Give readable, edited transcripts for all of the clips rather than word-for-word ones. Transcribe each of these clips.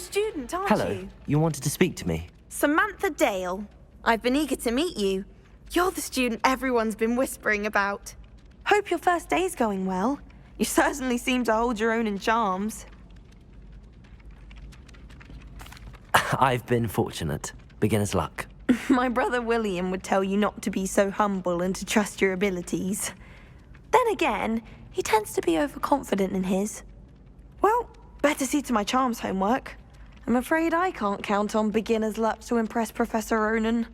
student, aren't Hello. you? You wanted to speak to me? Samantha Dale. I've been eager to meet you. You're the student everyone's been whispering about. Hope your first day's going well. You certainly seem to hold your own in charms. I've been fortunate. Beginner's luck. My brother William would tell you not to be so humble and to trust your abilities. Then again, he tends to be overconfident in his. Well, better see to my charms homework. I'm afraid I can't count on beginner's luck to impress Professor Ronan.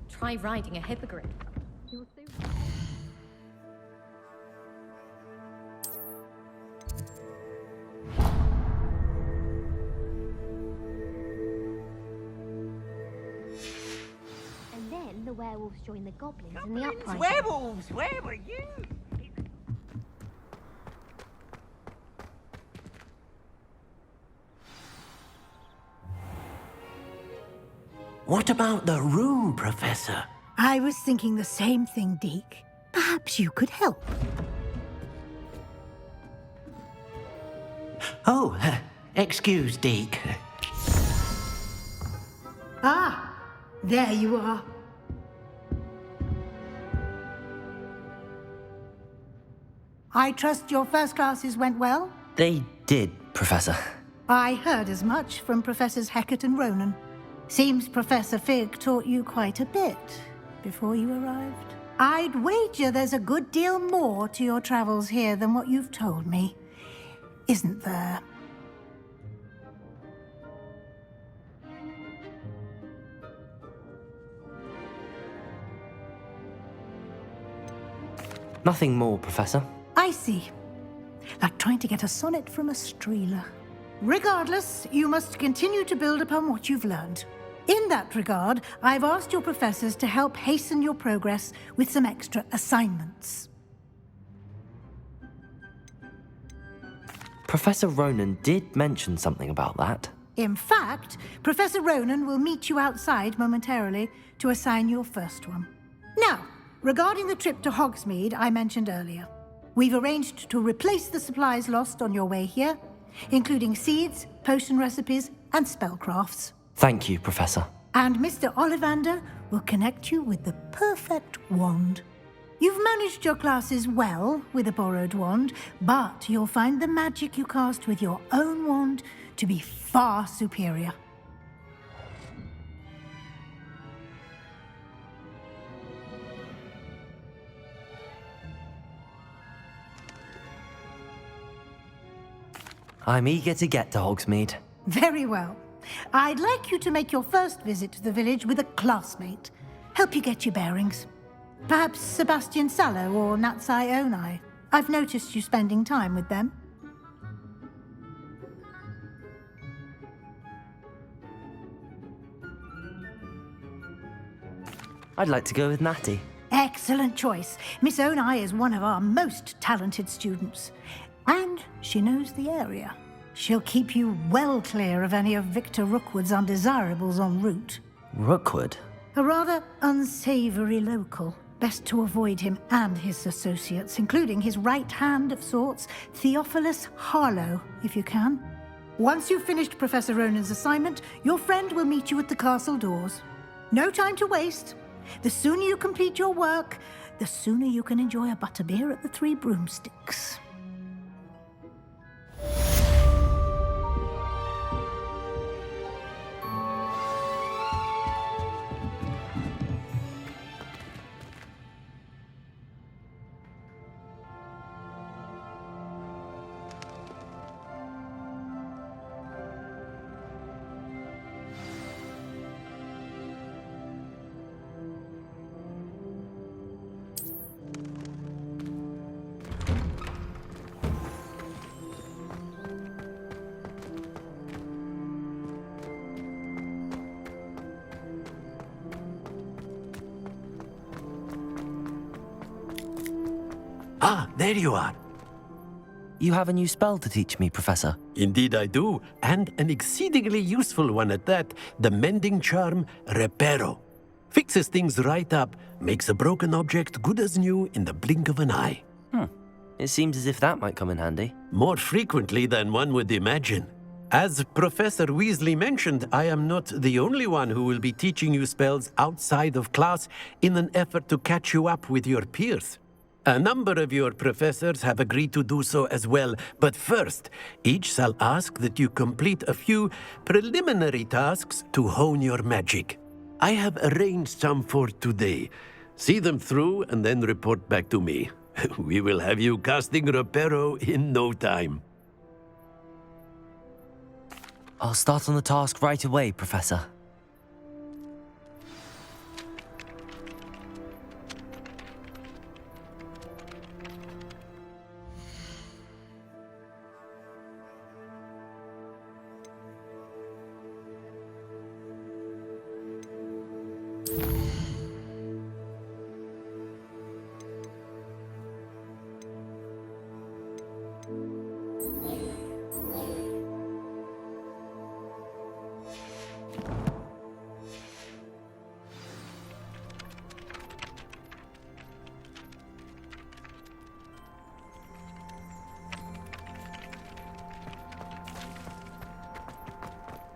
Try riding a hippogriff. And then the werewolves join the goblins in the uprising. Werewolves, where were you? What about the room, Professor? I was thinking the same thing, Deke. Perhaps you could help. Oh, excuse, Deke. Ah, there you are. I trust your first classes went well? They did, Professor. I heard as much from Professors Hecat and Ronan. Seems Professor Fig taught you quite a bit before you arrived. I'd wager there's a good deal more to your travels here than what you've told me, isn't there? Nothing more, Professor. I see. Like trying to get a sonnet from a streeler. Regardless, you must continue to build upon what you've learned. In that regard, I've asked your professors to help hasten your progress with some extra assignments. Professor Ronan did mention something about that. In fact, Professor Ronan will meet you outside momentarily to assign your first one. Now, regarding the trip to Hogsmeade I mentioned earlier, we've arranged to replace the supplies lost on your way here, including seeds, potion recipes, and spellcrafts. Thank you, Professor. And Mr. Ollivander will connect you with the perfect wand. You've managed your classes well with a borrowed wand, but you'll find the magic you cast with your own wand to be far superior. I'm eager to get to Hogsmeade. Very well. I'd like you to make your first visit to the village with a classmate. Help you get your bearings. Perhaps Sebastian Sallow or Natsai Onai. I've noticed you spending time with them. I'd like to go with Natty. Excellent choice. Miss Onai is one of our most talented students. And she knows the area. She'll keep you well clear of any of Victor Rookwood's undesirables en route. Rookwood? A rather unsavory local. Best to avoid him and his associates, including his right hand of sorts, Theophilus Harlow, if you can. Once you've finished Professor Ronan's assignment, your friend will meet you at the castle doors. No time to waste. The sooner you complete your work, the sooner you can enjoy a butterbeer at the Three Broomsticks. Ah, there you are. You have a new spell to teach me, Professor. Indeed I do, and an exceedingly useful one at that, the mending charm Reparo. Fixes things right up, makes a broken object good as new in the blink of an eye. It seems as if that might come in handy. More frequently than one would imagine. As Professor Weasley mentioned, I am not the only one who will be teaching you spells outside of class in an effort to catch you up with your peers. A number of your professors have agreed to do so as well, but first, each shall ask that you complete a few preliminary tasks to hone your magic. I have arranged some for today. See them through and then report back to me. We will have you casting Reparo in no time. I'll start on the task right away, Professor.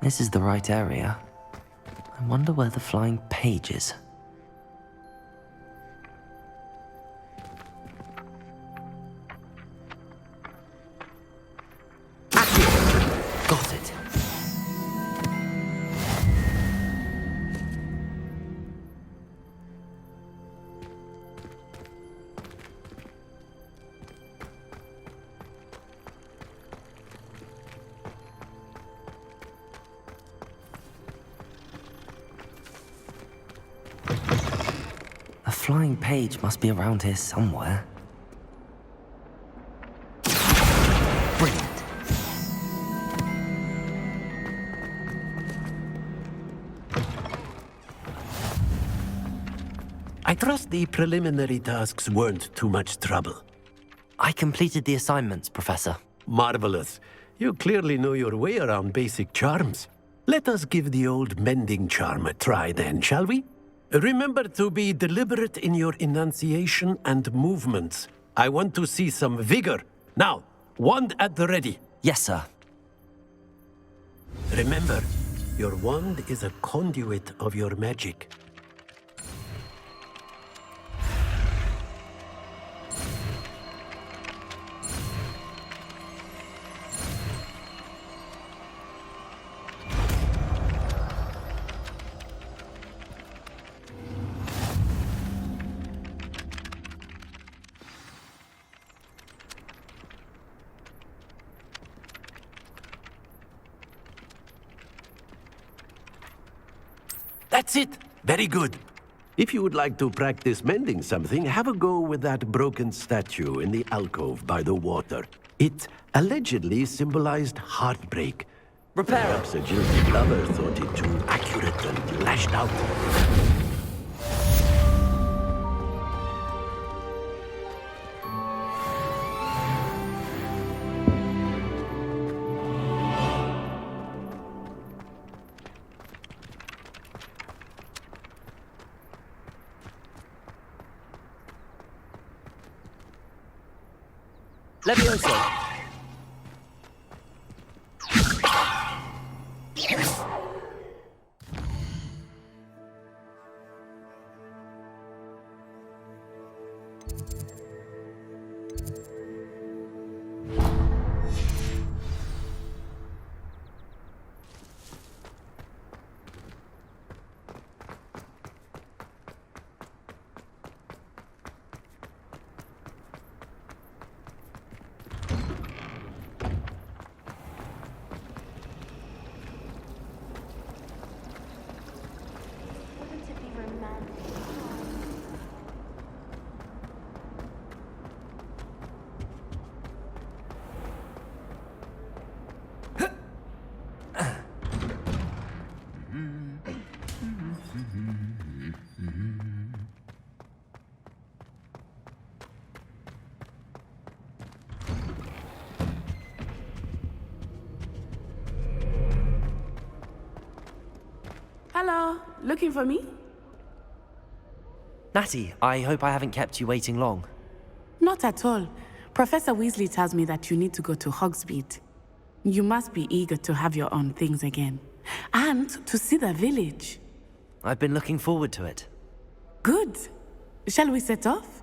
This is the right area. I wonder where the flying page is. Got it. A flying page must be around here somewhere. Brilliant. I trust the preliminary tasks weren't too much trouble. I completed the assignments, Professor. Marvelous. You clearly know your way around basic charms. Let us give the old mending charm a try then, shall we? Remember to be deliberate in your enunciation and movements. I want to see some vigor. Now, wand at the ready. Yes, sir. Remember, your wand is a conduit of your magic. That's it. Very good. If you would like to practice mending something, have a go with that broken statue in the alcove by the water. It allegedly symbolized heartbreak. Perhaps a jilted lover thought it too accurate and lashed out. Levioso. Wouldn't it be romantic? Hello, looking for me? Natty, I hope I haven't kept you waiting long. Not at all. Professor Weasley tells me that you need to go to Hogsmeade. You must be eager to have your own things again. And to see the village. I've been looking forward to it. Good. Shall we set off?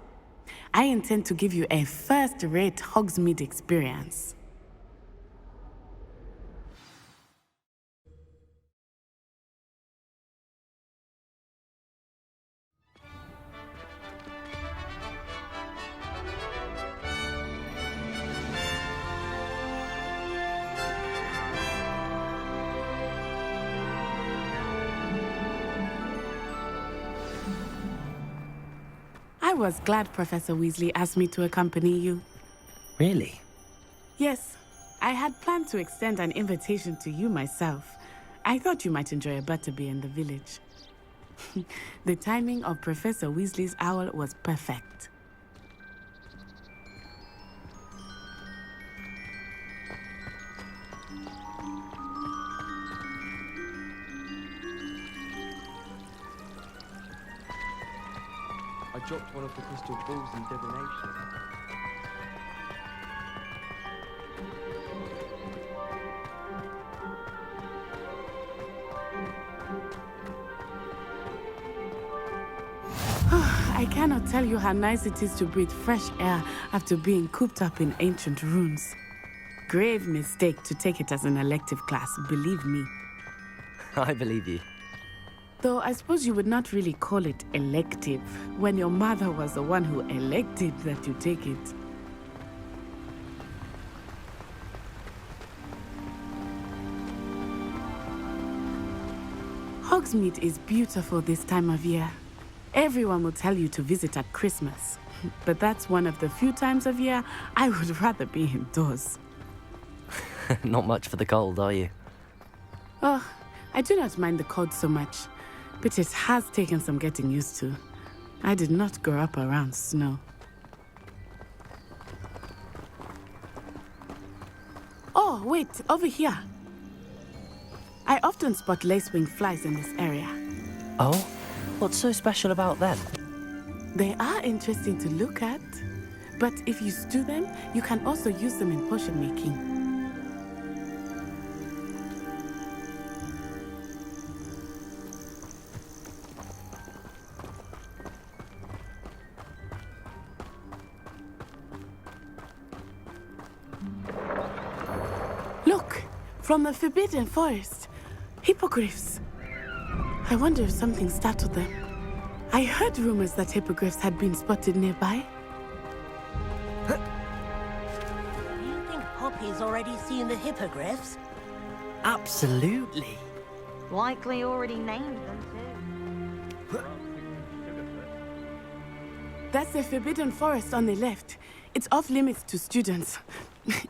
I intend to give you a first-rate Hogsmeade experience. I was glad Professor Weasley asked me to accompany you. Really? Yes, I had planned to extend an invitation to you myself. I thought you might enjoy a butterbeer in the village. The timing of Professor Weasley's owl was perfect. I dropped one of the crystal balls in divination. I cannot tell you how nice it is to breathe fresh air after being cooped up in ancient ruins. Grave mistake to take it as an elective class, believe me. I believe you. Though I suppose you would not really call it elective when your mother was the one who elected that you take it. Hogsmeade is beautiful this time of year. Everyone will tell you to visit at Christmas, but that's one of the few times of year I would rather be indoors. Not much for the cold, are you? Oh, I do not mind the cold so much, but it has taken some getting used to. I did not grow up around snow. Oh, wait, over here. I often spot lacewing flies in this area. Oh? What's so special about them? They are interesting to look at, but if you stew them, you can also use them in potion making. Look, from the Forbidden Forest, hippogriffs. I wonder if something startled them. I heard rumors that hippogriffs had been spotted nearby. Do you think Poppy's already seen the hippogriffs? Absolutely. Likely already named them too. That's the Forbidden Forest on the left. It's off limits to students,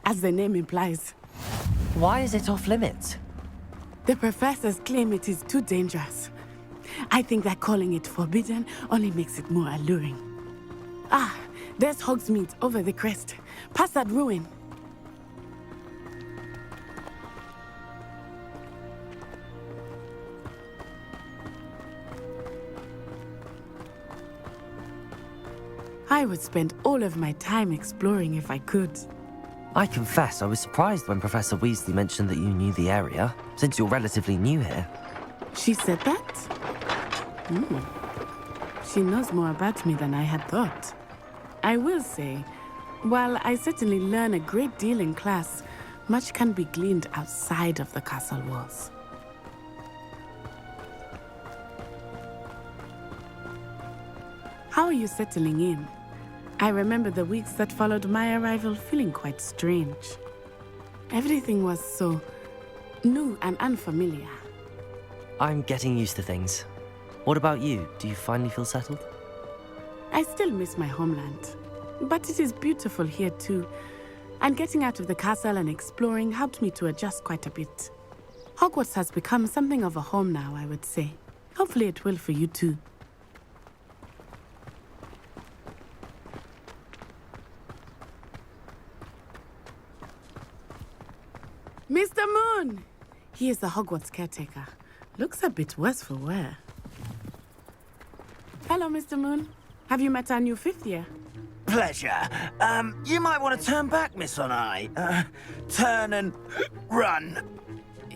as the name implies. Why is it off limits? The professors claim it is too dangerous. I think that calling it forbidden only makes it more alluring. Ah, there's Hogsmeade over the crest. Past that ruin. I would spend all of my time exploring if I could. I confess I was surprised when Professor Weasley mentioned that you knew the area, since you're relatively new here. She said that? She knows more about me than I had thought. I will say, while I certainly learn a great deal in class, much can be gleaned outside of the castle walls. How are you settling in? I remember the weeks that followed my arrival feeling quite strange. Everything was so new and unfamiliar. I'm getting used to things. What about you? Do you finally feel settled? I still miss my homeland, but it is beautiful here too. And getting out of the castle and exploring helped me to adjust quite a bit. Hogwarts has become something of a home now, I would say. Hopefully it will for you too. Mr. Moon! He is the Hogwarts caretaker. Looks a bit worse for wear. Hello, Mr. Moon. Have you met our new fifth year? Pleasure. You might want to turn back, Miss Onai. Turn and run.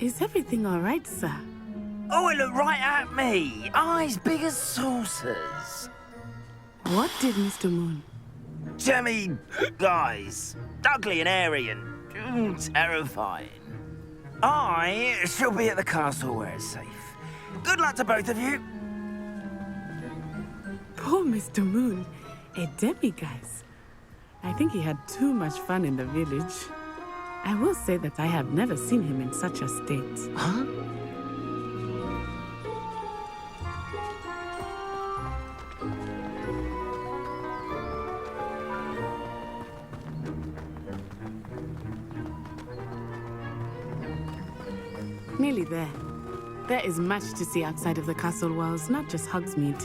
Is everything all right, sir? Oh, it looked right at me. Eyes big as saucers. What did Mr. Moon? Jemmy, guys. Ugly and airy and terrifying. I shall be at the castle where it's safe. Good luck to both of you. Poor Mr. Moon. A demiguise. I think he had too much fun in the village. I will say that I have never seen him in such a state. Huh? Nearly there. There is much to see outside of the castle walls, not just Hogsmeade.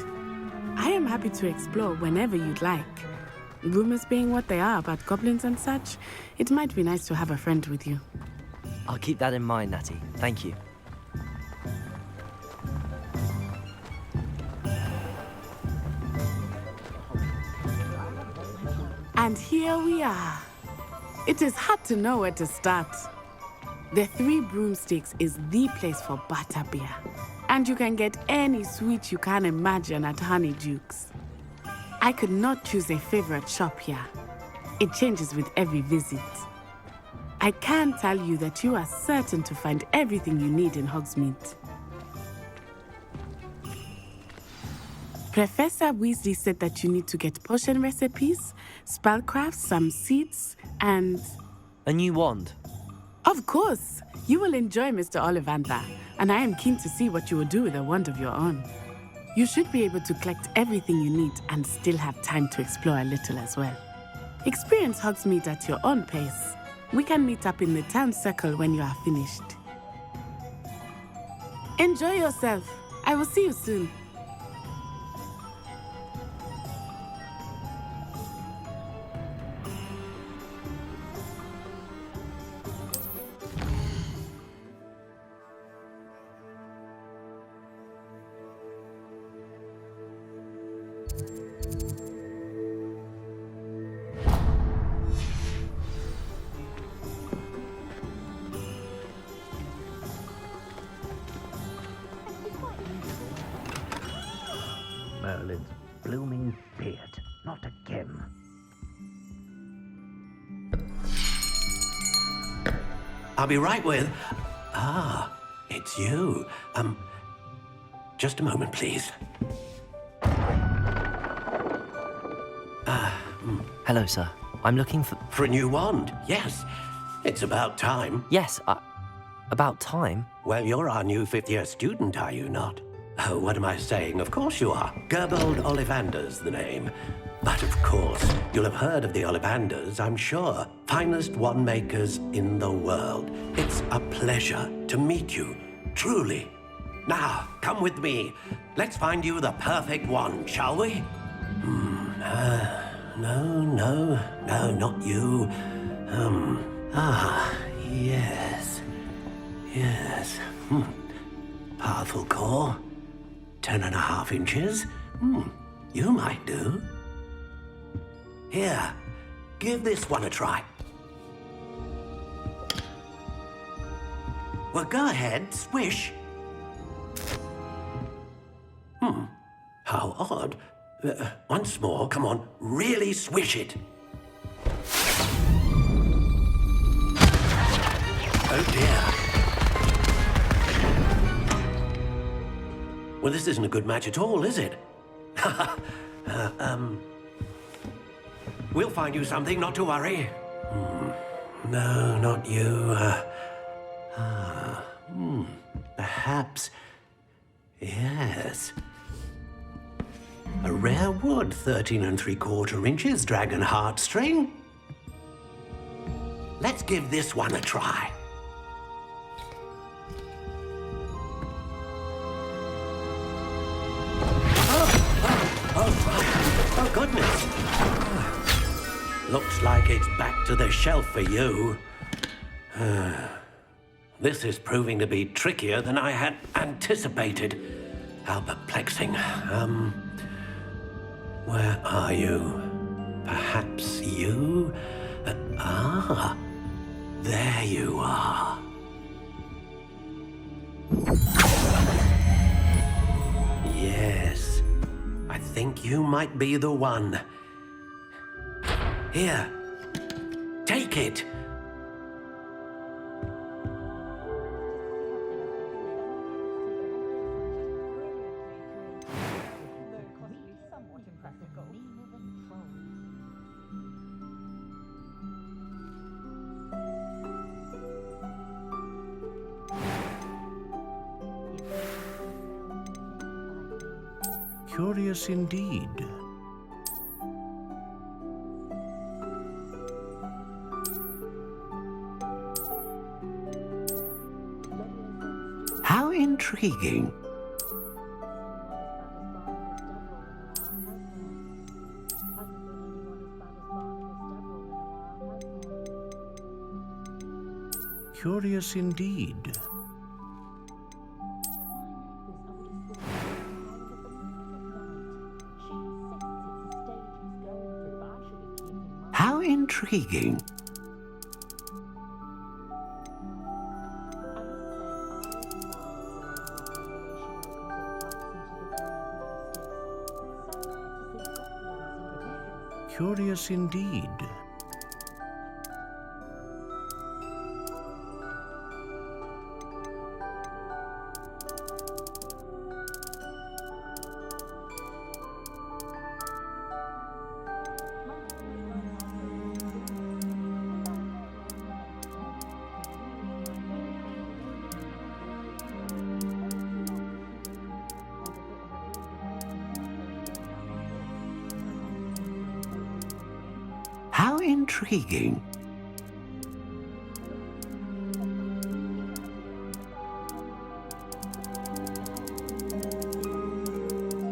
I am happy to explore whenever you'd like. Rumors being what they are about goblins and such, it might be nice to have a friend with you. I'll keep that in mind, Natty. Thank you. And here we are. It is hard to know where to start. The Three Broomsticks is the place for butterbeer. And you can get any sweet you can imagine at Honeydukes. I could not choose a favorite shop here. It changes with every visit. I can tell you that you are certain to find everything you need in Hogsmeade. Professor Weasley said that you need to get potion recipes, spellcrafts, some seeds, and... A new wand. Of course! You will enjoy Mr. Ollivander, and I am keen to see what you will do with a wand of your own. You should be able to collect everything you need and still have time to explore a little as well. Experience Hogsmeade at your own pace. We can meet up in the town circle when you are finished. Enjoy yourself. I will see you soon. Merlin's blooming beard. Not again. I'll be right with... Ah, it's you. Just a moment, please. Hello, sir. I'm looking for... For a new wand, yes. It's about time. Yes, about time. Well, you're our new fifth-year student, are you not? Oh, what am I saying? Of course you are. Gerbold Ollivander's the name. But of course, you'll have heard of the Ollivanders, I'm sure. Finest wand makers in the world. It's a pleasure to meet you, truly. Now, come with me. Let's find you the perfect wand, shall we? No, not you. Yes. Powerful core. 10.5 inches. You might do. Here, give this one a try. Well, go ahead, swish. How odd. Once more, come on, really swish it. Oh dear. Well, this isn't a good match at all, is it? We'll find you something, not to worry. No, not you. Perhaps... Yes. A rare wood, 13 3/4 inches, dragon heartstring. Let's give this one a try. Oh, goodness. Looks like it's back to the shelf for you. This is proving to be trickier than I had anticipated. How perplexing. Where are you? Perhaps you? There you are. Yes, I think you might be the one. Here, take it. Curious indeed. How intriguing. Curious indeed. How intriguing. Curious indeed. How intriguing.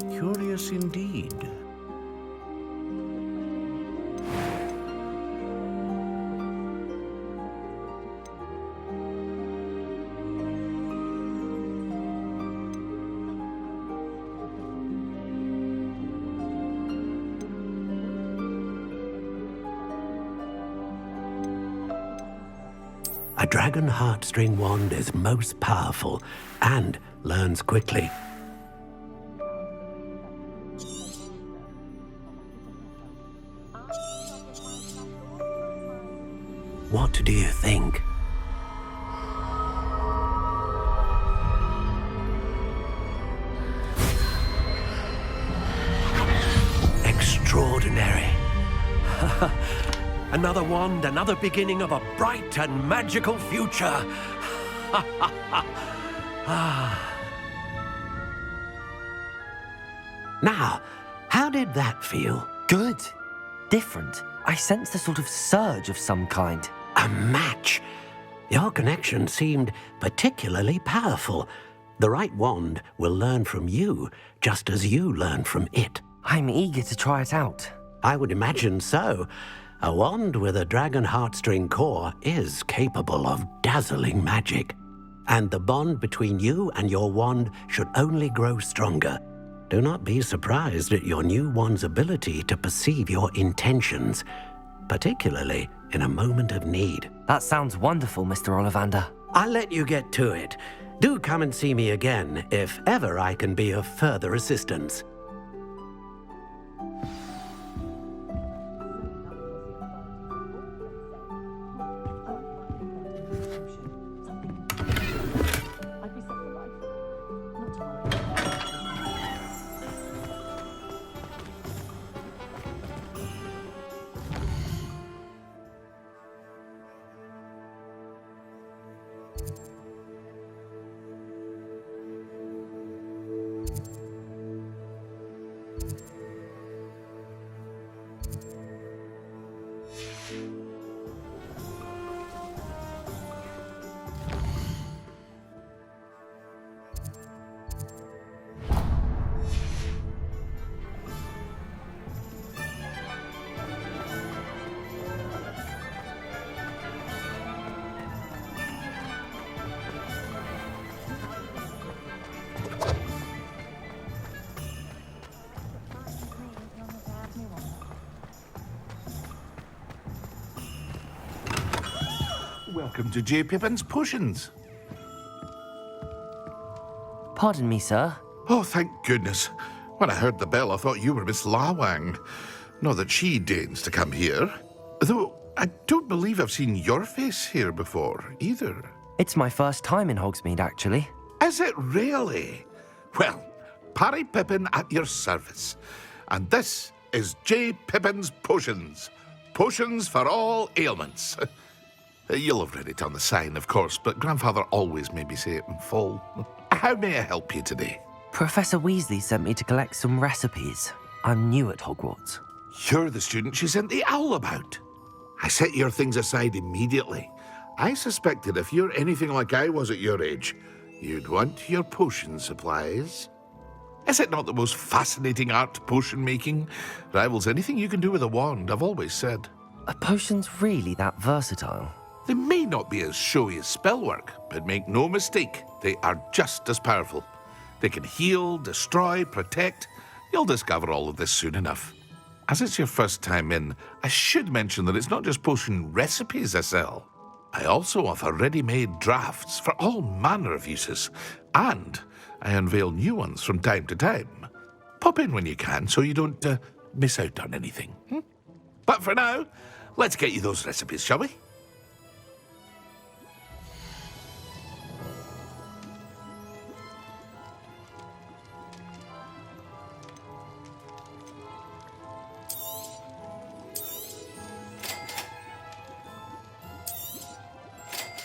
Curious indeed. A dragon heartstring wand is most powerful and learns quickly. What do you think? Extraordinary. Another wand, another beginning of a bright and magical future. Now, how did that feel? Good. Different. I sensed a sort of surge of some kind. A match. Your connection seemed particularly powerful. The right wand will learn from you, just as you learn from it. I'm eager to try it out. I would imagine so. A wand with a dragon heartstring core is capable of dazzling magic. And the bond between you and your wand should only grow stronger. Do not be surprised at your new wand's ability to perceive your intentions, particularly in a moment of need. That sounds wonderful, Mr. Ollivander. I'll let you get to it. Do come and see me again if ever I can be of further assistance. welcome to J. Pippin's Potions. Pardon me, sir. Oh, thank goodness. When I heard the bell, I thought you were Miss Lawang. Not that she deigns to come here. Though I don't believe I've seen your face here before, either. It's my first time in Hogsmeade, actually. Is it really? Well, Parry Pippin at your service. And this is J. Pippin's Potions. Potions for all ailments. You'll have read it on the sign, of course, but Grandfather always made me say it in full. How may I help you today? Professor Weasley sent me to collect some recipes. I'm new at Hogwarts. You're the student she sent the owl about. I set your things aside immediately. I suspected if you're anything like I was at your age, you'd want your potion supplies. Is it not the most fascinating art, potion making? Rivals anything you can do with a wand, I've always said. Are potions really that versatile? They may not be as showy as spellwork, but make no mistake, they are just as powerful. They can heal, destroy, protect. You'll discover all of this soon enough. As it's your first time in, I should mention that it's not just potion recipes I sell. I also offer ready-made drafts for all manner of uses, and I unveil new ones from time to time. Pop in when you can so you don't miss out on anything. But for now, let's get you those recipes, shall we?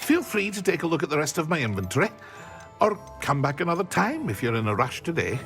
Feel free to take a look at the rest of my inventory, or come back another time if you're in a rush today.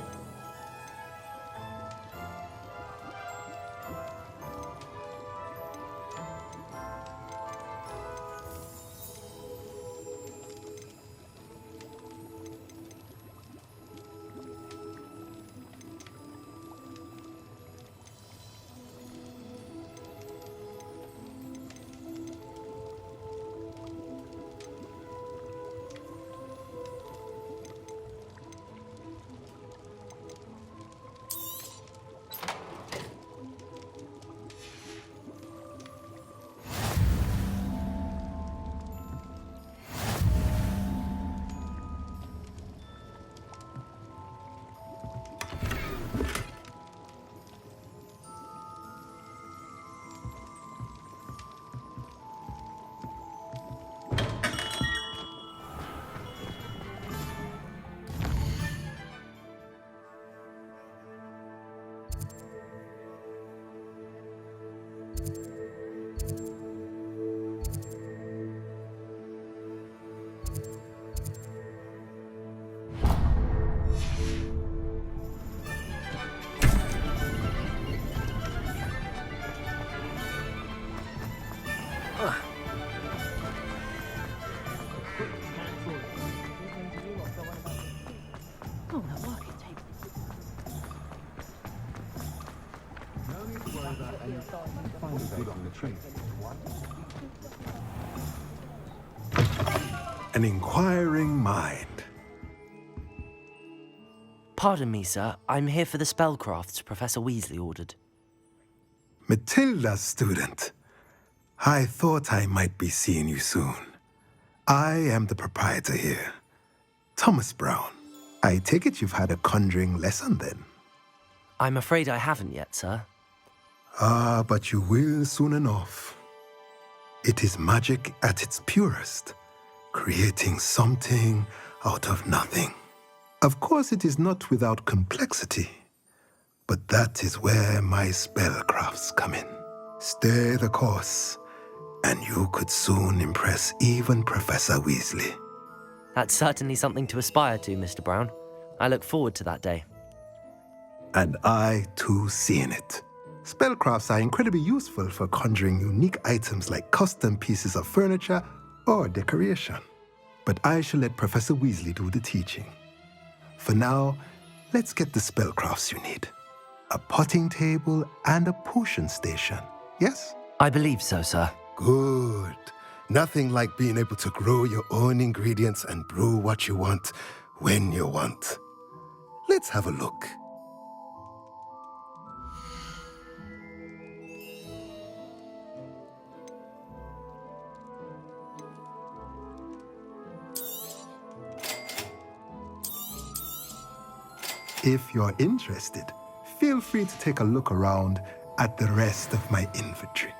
An inquiring mind. Pardon me, sir. I'm here for the spellcrafts Professor Weasley ordered. Matilda's student. I thought I might be seeing you soon. I am the proprietor here, Thomas Brown. I take it you've had a conjuring lesson then? I'm afraid I haven't yet, sir. Ah, but you will soon enough. It is magic at its purest, creating something out of nothing. Of course, it is not without complexity, but that is where my spellcrafts come in. Stay the course, and you could soon impress even Professor Weasley. That's certainly something to aspire to, Mr. Brown. I look forward to that day. And I, too, seeing it. Spellcrafts are incredibly useful for conjuring unique items like custom pieces of furniture or decoration. But I shall let Professor Weasley do the teaching. For now, let's get the spellcrafts you need. A potting table and a potion station, yes? I believe so, sir. Good. Nothing like being able to grow your own ingredients and brew what you want when you want. Let's have a look. If you're interested, feel free to take a look around at the rest of my inventory.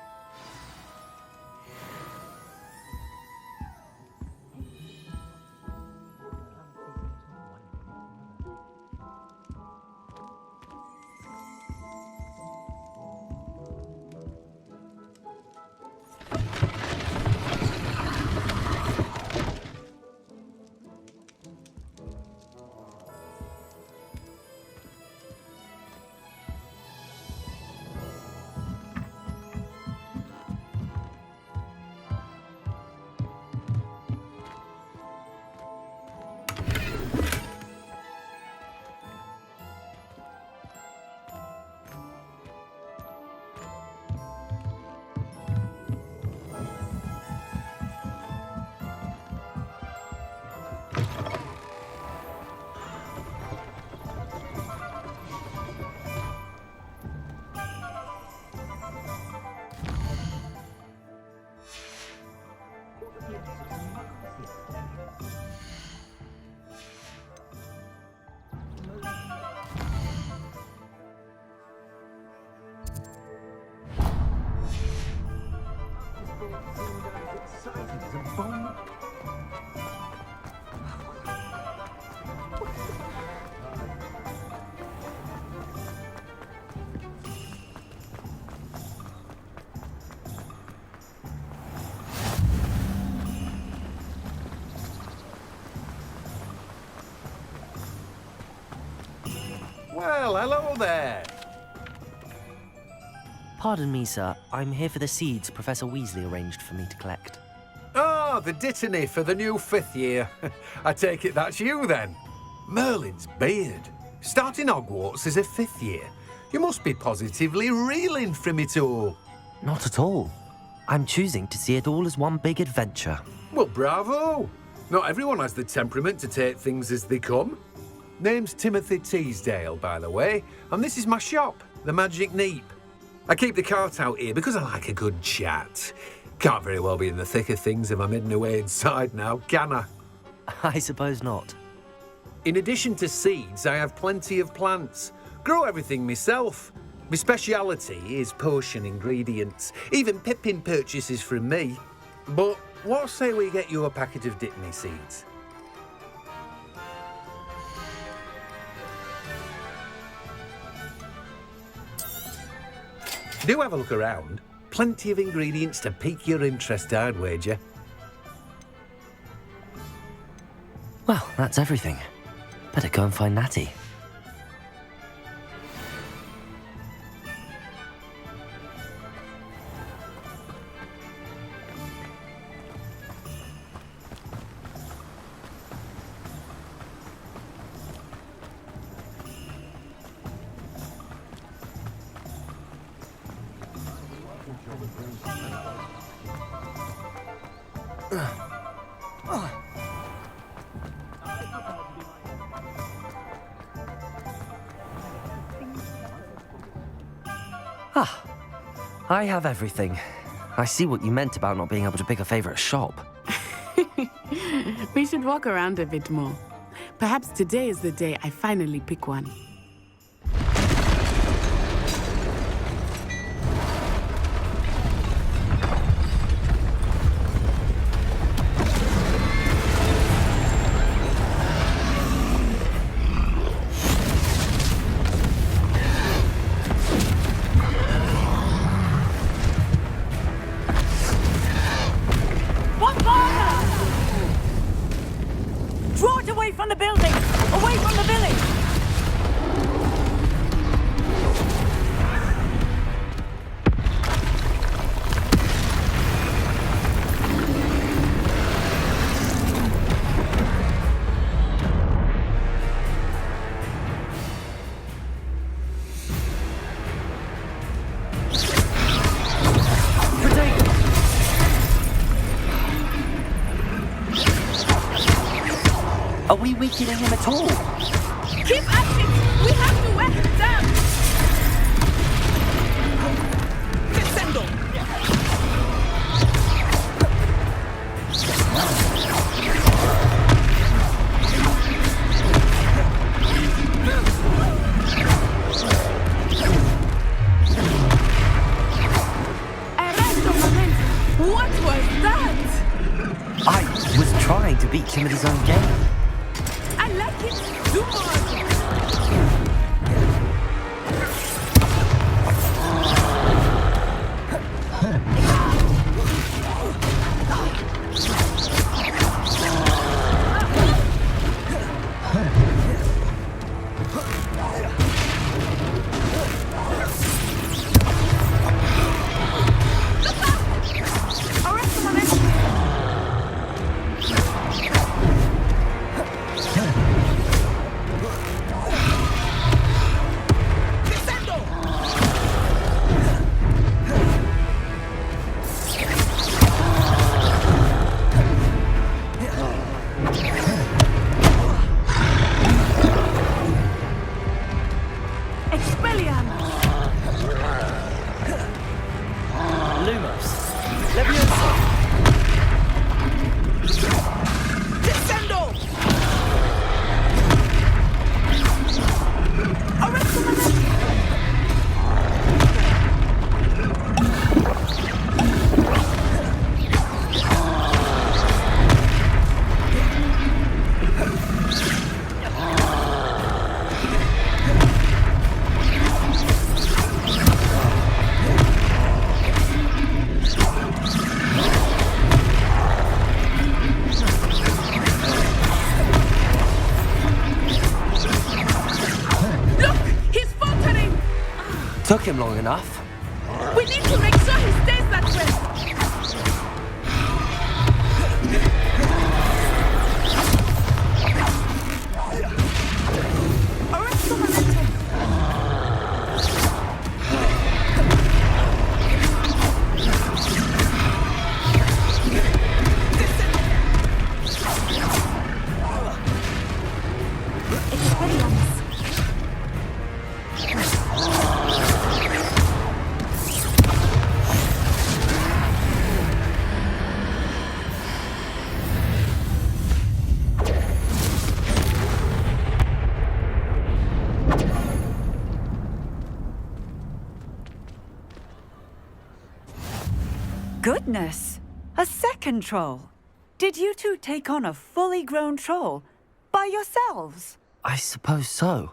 Well, hello there. Pardon me, sir. I'm here for the seeds Professor Weasley arranged for me to collect. Ah, the dittany for the new 5th year. I take it that's you, then. Merlin's beard. Starting Hogwarts as a 5th year. You must be positively reeling from it all. Not at all. I'm choosing to see it all as one big adventure. Well, bravo. Not everyone has the temperament to take things as they come. Name's Timothy Teasdale, by the way, and this is my shop, the Magic Neep. I keep the cart out here because I like a good chat. Can't very well be in the thick of things if I'm hidden away inside now, can I? I suppose not. In addition to seeds, I have plenty of plants. Grow everything myself. My speciality is potion ingredients. Even Pippin purchases from me. But what say we get you a packet of Dittany seeds? Do have a look around. Plenty of ingredients to pique your interest, I'd wager. Well, that's everything. Better go and find Natty. Ah, I have everything. I see what you meant about not being able to pick a favorite shop. We should walk around a bit more. Perhaps today is the day I finally pick one. Draw it away from the building! Away from the village! Are we weakening him at all? Keep at it! We have to wear him down! Descendo! him at his own game. I like it. Do more. Took him long enough. We need to make sure he stays that way. Arrest the momentum. Goodness! A second troll! Did you two take on a fully grown troll? By yourselves? I suppose so.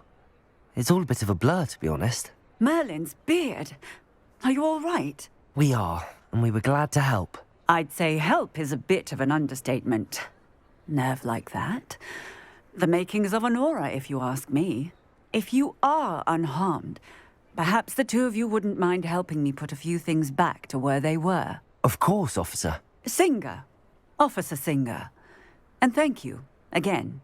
It's all a bit of a blur, to be honest. Merlin's beard. Are you all right? We are, and we were glad to help. I'd say help is a bit of an understatement. Nerve like that. The makings of an aura, if you ask me. If you are unharmed, perhaps the two of you wouldn't mind helping me put a few things back to where they were. Of course, officer. Singer. Officer Singer. And thank you, again.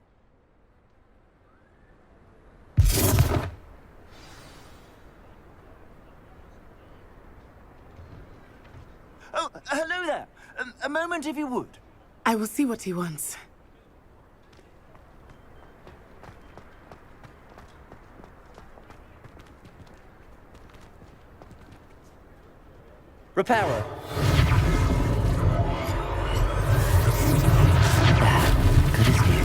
Oh, hello there. A moment, if you would. I will see what he wants. Reparo. Good as new.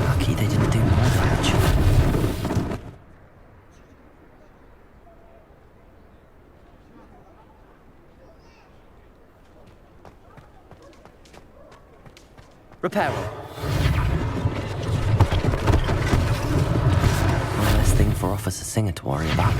Lucky they didn't do more damage. Reparo. One less thing for Officer Singer to worry about.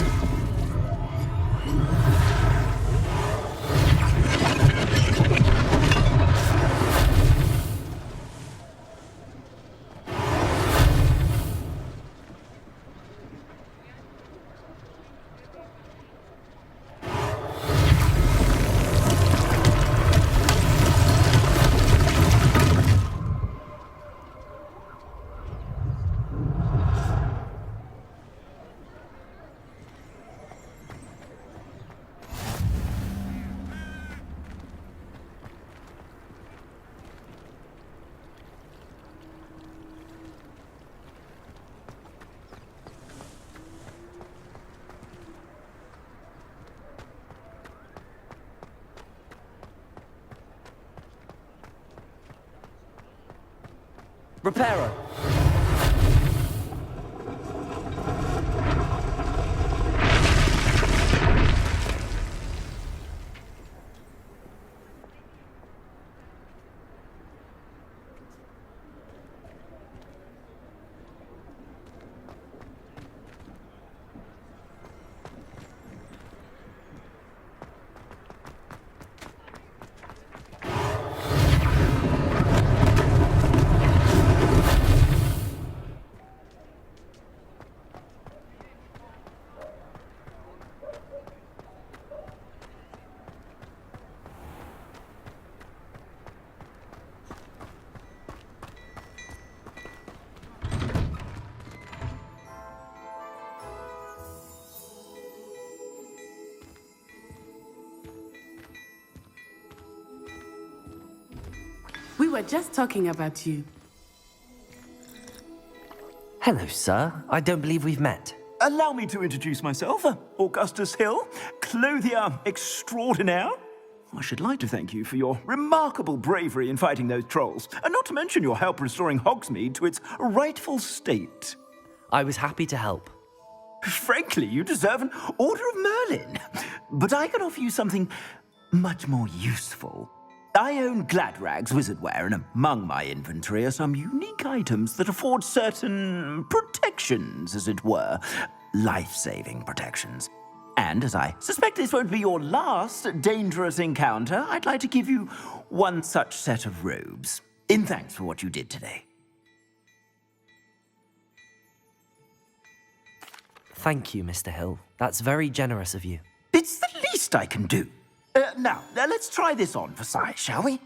Reparo! We were just talking about you. Hello, sir. I don't believe we've met. Allow me to introduce myself, Augustus Hill, clothier extraordinaire. I should like to thank you for your remarkable bravery in fighting those trolls, and not to mention your help restoring Hogsmeade to its rightful state. I was happy to help. Frankly, you deserve an Order of Merlin. But I can offer you something much more useful. I own Gladrag's wizardware, and among my inventory are some unique items that afford certain protections, as it were. Life-saving protections. And as I suspect this won't be your last dangerous encounter, I'd like to give you one such set of robes, in thanks for what you did today. Thank you, Mr. Hill. That's very generous of you. It's the least I can do. Now, let's try this on for size, shall we?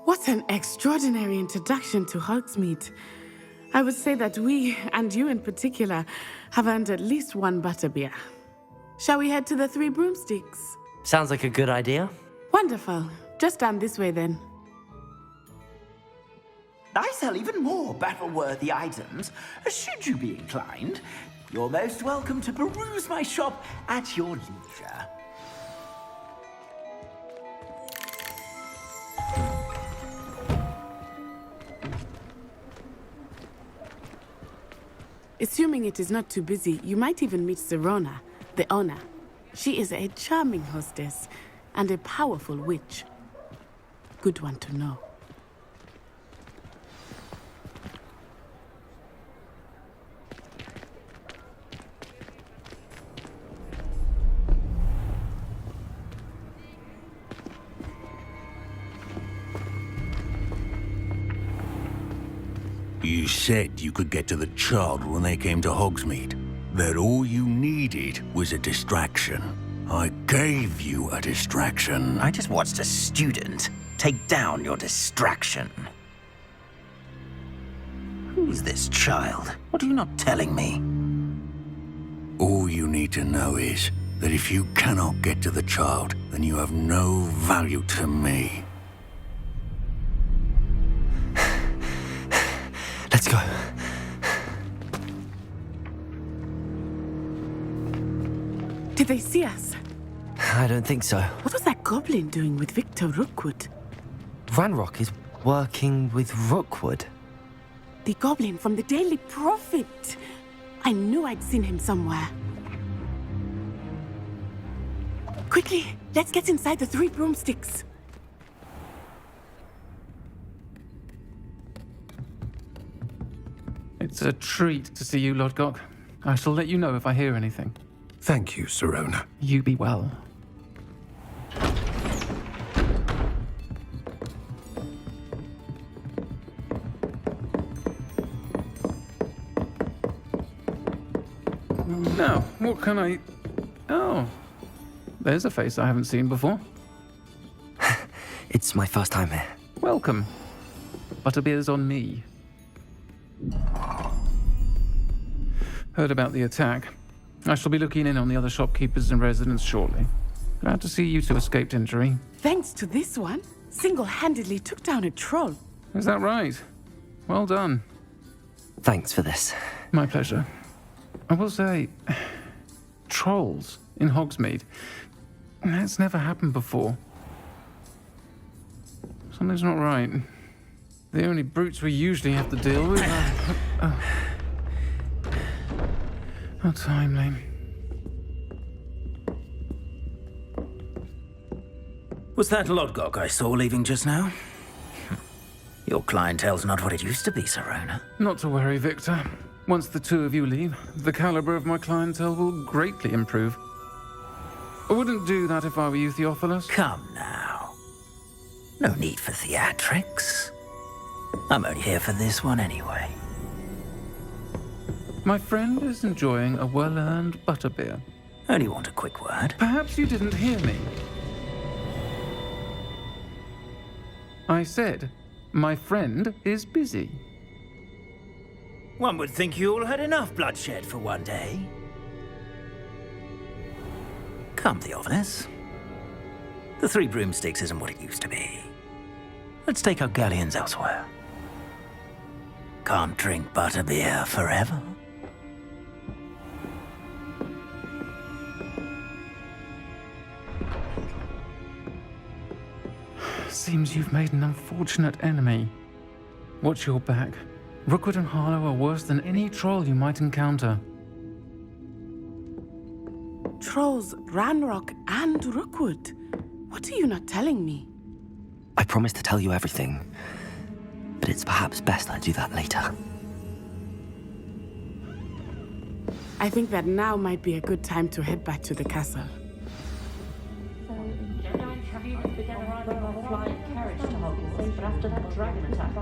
What an extraordinary introduction to Hogsmeade. I would say that we, and you in particular, have earned at least one butterbeer. Shall we head to the Three Broomsticks? Sounds like a good idea. Wonderful. Just down this way then. I sell even more battle-worthy items. Should you be inclined, you're most welcome to peruse my shop at your leisure. Assuming it is not too busy, you might even meet Serona, the owner. She is a charming hostess and a powerful witch. Good one to know. You said you could get to the child when they came to Hogsmeade. That all you needed was a distraction. I gave you a distraction. I just watched a student take down your distraction. Who's this child? What are you not telling me? All you need to know is that if you cannot get to the child, then you have no value to me. Let's go. Did they see us? I don't think so. What was that goblin doing with Victor Rookwood? Ranrock is working with Rookwood. The goblin from the Daily Prophet. I knew I'd seen him somewhere. Quickly, let's get inside the Three Broomsticks. It's a treat to see you, Lodgok. I shall let you know if I hear anything. Thank you, Serona. You be well. Now, what can I... Oh, there's a face I haven't seen before. It's my first time here. Welcome. Butterbeer's on me. Heard about the attack. I shall be looking in on the other shopkeepers and residents shortly. Glad to see you two escaped injury. Thanks to this one, single-handedly took down a troll. Is that right? Well done. Thanks for this. My pleasure. I will say, trolls in Hogsmeade. That's never happened before. Something's not right. The only brutes we usually have to deal with are... How timely. Was that Lodgok I saw leaving just now? Your clientele's not what it used to be, Sirona. Not to worry, Victor. Once the two of you leave, the caliber of my clientele will greatly improve. I wouldn't do that if I were you, Theophilus. Come now. No need for theatrics. I'm only here for this one anyway. My friend is enjoying a well-earned butterbeer. Only want a quick word. Perhaps you didn't hear me. I said, my friend is busy. One would think you all had enough bloodshed for one day. Come, Theophilus. The Three Broomsticks isn't what it used to be. Let's take our galleons elsewhere. Can't drink butterbeer forever. Seems you've made an unfortunate enemy. Watch your back. Rookwood and Harlow are worse than any troll you might encounter. Trolls, Ranrock, and Rookwood. What are you not telling me? I promise to tell you everything, but it's perhaps best I do that later. I think that now might be a good time to head back to the castle. Have you begun arriving by flying carriage to Hogwarts after that dragon attack?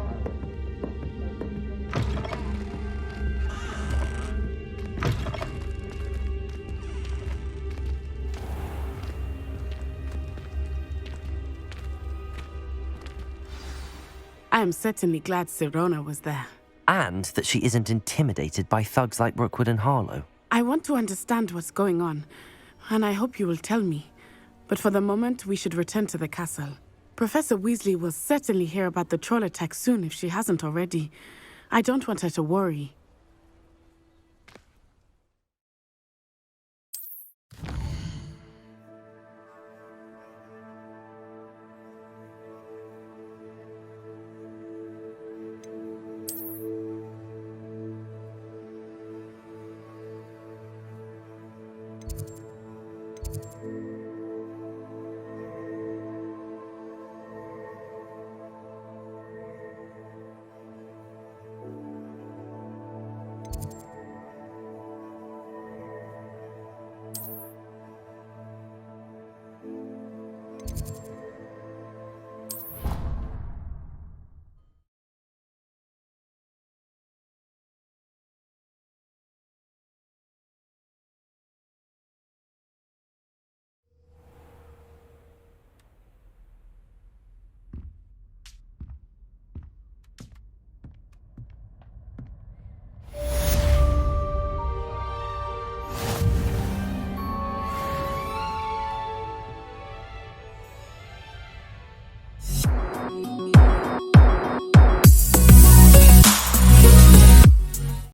I am certainly glad Sirona was there. And that she isn't intimidated by thugs like Rookwood and Harlow. I want to understand what's going on, and I hope you will tell me. But for the moment, we should return to the castle. Professor Weasley will certainly hear about the troll attack soon if she hasn't already. I don't want her to worry.